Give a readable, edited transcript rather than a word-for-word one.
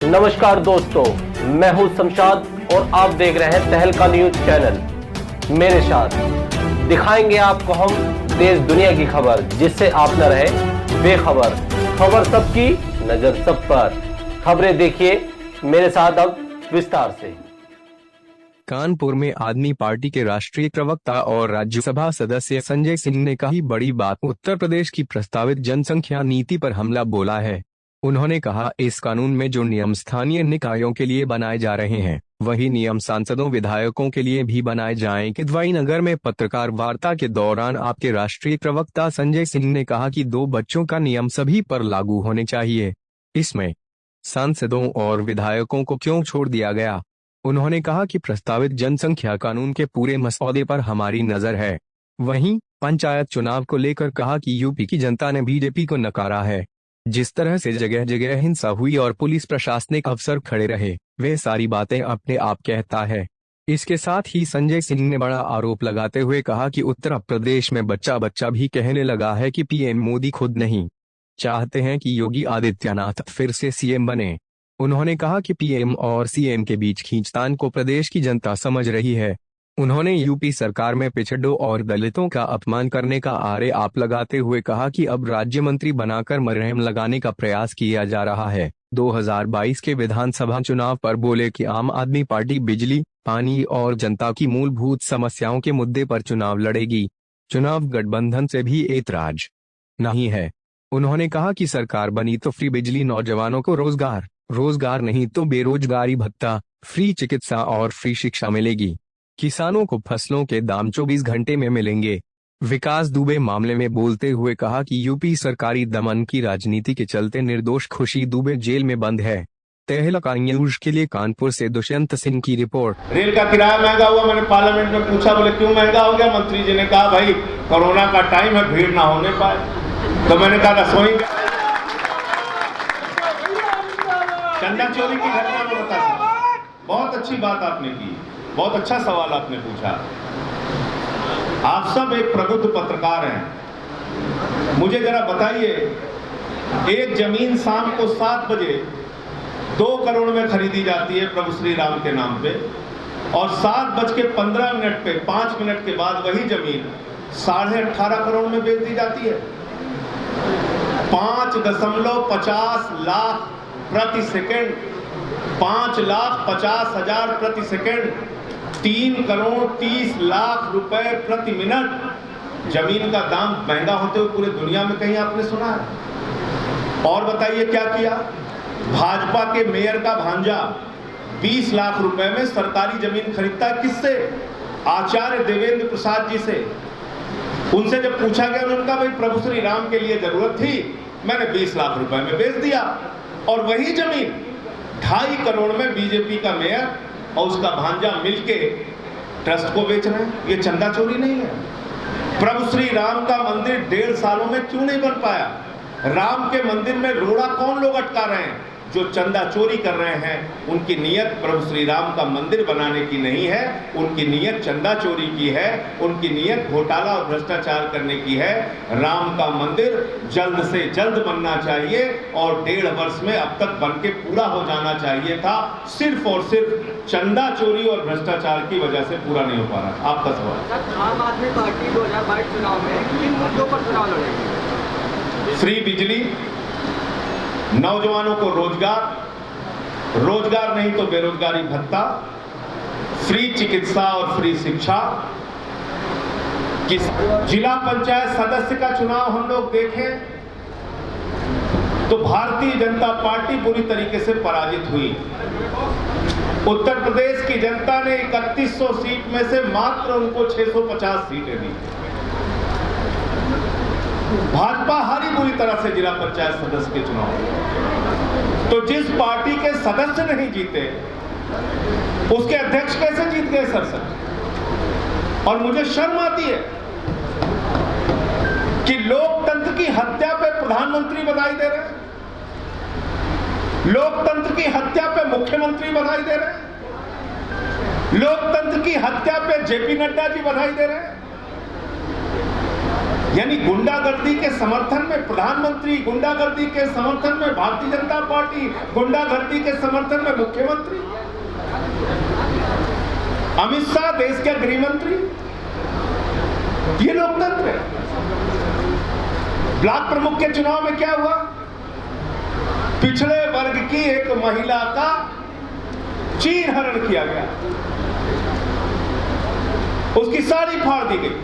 नमस्कार दोस्तों, मैं हूं शमशाद और आप देख रहे हैं तहलका न्यूज चैनल। मेरे साथ दिखाएंगे आपको हम देश दुनिया की खबर, जिससे आप न रहे बेखबर। खबर सबकी, नजर सब पर। खबरें देखिए मेरे साथ अब विस्तार से। कानपुर में आदमी पार्टी के राष्ट्रीय प्रवक्ता और राज्यसभा सदस्य संजय सिंह ने कही बड़ी बात। उत्तर प्रदेश की प्रस्तावित जनसंख्या नीति पर हमला बोला है। उन्होंने कहा, इस कानून में जो नियम स्थानीय निकायों के लिए बनाए जा रहे हैं, वही नियम सांसदों विधायकों के लिए भी बनाए जाएं। किदवाई नगर में पत्रकार वार्ता के दौरान आपके राष्ट्रीय प्रवक्ता संजय सिंह ने कहा कि 2 बच्चों का नियम सभी पर लागू होने चाहिए। इसमें सांसदों और विधायकों को क्यों छोड़ दिया गया? उन्होंने कहा कि प्रस्तावित जनसंख्या कानून के पूरे मसौदे पर हमारी नजर है। वहीं पंचायत चुनाव को लेकर कहा कि यूपी की जनता ने बीजेपी को नकारा है। जिस तरह से जगह जगह हिंसा हुई और पुलिस प्रशासनिक अफसर खड़े रहे, वे सारी बातें अपने आप कहता है। इसके साथ ही संजय सिंह ने बड़ा आरोप लगाते हुए कहा कि उत्तर प्रदेश में बच्चा बच्चा भी कहने लगा है कि पीएम मोदी खुद नहीं चाहते हैं कि योगी आदित्यनाथ फिर से सीएम बने। उन्होंने कहा कि पीएम और सीएम के बीच खींचतान को प्रदेश की जनता समझ रही है। उन्होंने यूपी सरकार में पिछड़ों और दलितों का अपमान करने का आरोप लगाते हुए कहा कि अब राज्य मंत्री बनाकर मरहम लगाने का प्रयास किया जा रहा है। 2022 के विधानसभा चुनाव पर बोले कि आम आदमी पार्टी बिजली, पानी और जनता की मूलभूत समस्याओं के मुद्दे पर चुनाव लड़ेगी। चुनाव गठबंधन से भी ऐतराज नहीं है। उन्होंने कहा कि सरकार बनी तो फ्री बिजली, नौजवानों को रोजगार नहीं तो बेरोजगारी भत्ता, फ्री चिकित्सा और फ्री शिक्षा मिलेगी। किसानों को फसलों के दाम 24 घंटे में मिलेंगे। विकास दुबे मामले में बोलते हुए कहा कि यूपी सरकारी दमन की राजनीति के चलते निर्दोष खुशी दुबे जेल में बंद है। तहलका न्यूज के लिए कानपुर से दुष्यंत सिंह की रिपोर्ट। रेल का किराया महंगा हुआ, मैंने पार्लियामेंट में पूछा, बोले क्यों महंगा हो गया? मंत्री जी ने कहा भाई कोरोना का टाइम है, भीड़ ना होने पाए। तो मैंने कहा रसोई चंदा चोरी की घटना में बता सकता। बहुत अच्छी बात आपने की, बहुत अच्छा सवाल आपने पूछा। आप सब एक प्रबुद्ध पत्रकार हैं, मुझे जरा बताइए, एक जमीन शाम को 7 बजे 2 करोड़ में खरीदी जाती है प्रभु श्री राम के नाम पे, और 7:15 पे 5 मिनट के बाद वही जमीन 18.5 करोड़ में बेच दी जाती है। 5.50 लाख प्रति सेकंड, 5,50,000 प्रति सेकंड, 3 करोड़ 30 लाख रुपए प्रति मिनट जमीन का दाम महंगा होते हुए पूरे दुनिया में कहीं आपने सुना है? और बताइए क्या किया? भाजपा के मेयर का भांजा 20 लाख रुपए में सरकारी जमीन खरीदता है। किससे? आचार्य देवेंद्र प्रसाद जी से। उनसे जब पूछा गया, उन्होंने कहा भाई प्रभु श्री राम के लिए जरूरत थी, मैंने 20 लाख रुपए में बेच दिया। और वही जमीन 2.5 करोड़ में बीजेपी का मेयर और उसका भांजा मिलके ट्रस्ट को बेच रहे हैं। ये चंदा चोरी नहीं है? प्रभु श्री राम का मंदिर 1.5 सालों में क्यों नहीं बन पाया? राम के मंदिर में रोड़ा कौन लोग अटका रहे हैं? जो चंदा चोरी कर रहे हैं। उनकी नीयत प्रभु श्री राम का मंदिर बनाने की नहीं है, उनकी नीयत चंदा चोरी की है, उनकी नीयत घोटाला और भ्रष्टाचार करने की है। राम का मंदिर जल्द से जल्द बनना चाहिए और 1.5 वर्ष में अब तक बन के पूरा हो जाना चाहिए था। सिर्फ और सिर्फ चंदा चोरी और भ्रष्टाचार की वजह से पूरा नहीं हो पा रहा। आपका सवाल। आम आदमी पार्टी 2022 चुनाव में किन मुद्दों पर चुनाव लड़ेगी? फ्री बिजली, नौजवानों को रोजगार नहीं तो बेरोजगारी भत्ता, फ्री चिकित्सा और फ्री शिक्षा। जिला पंचायत सदस्य का चुनाव हम लोग देखें तो भारतीय जनता पार्टी बुरी तरीके से पराजित हुई। उत्तर प्रदेश की जनता ने 3100 सीट में से मात्र उनको 650 सीटें दी। भाजपा हारी बुरी तरह से जिला पंचायत सदस्य के चुनाव। तो जिस पार्टी के सदस्य नहीं जीते, उसके अध्यक्ष कैसे जीत गए सर? और मुझे शर्म आती है कि लोकतंत्र की हत्या पे प्रधानमंत्री बधाई दे रहे हैं, लोकतंत्र की हत्या पे मुख्यमंत्री बधाई दे रहे हैं, लोकतंत्र की हत्या पे जेपी नड्डा जी बधाई दे रहे हैं। यानी गुंडागर्दी के समर्थन में प्रधानमंत्री, गुंडागर्दी के समर्थन में भारतीय जनता पार्टी, गुंडागर्दी के समर्थन में मुख्यमंत्री, अमित शाह देश के गृह मंत्री। ये लोकतंत्र है। ब्लॉक प्रमुख के चुनाव में क्या हुआ? पिछड़े वर्ग की एक महिला का चीर हरण किया गया, उसकी साड़ी फाड़ दी गई।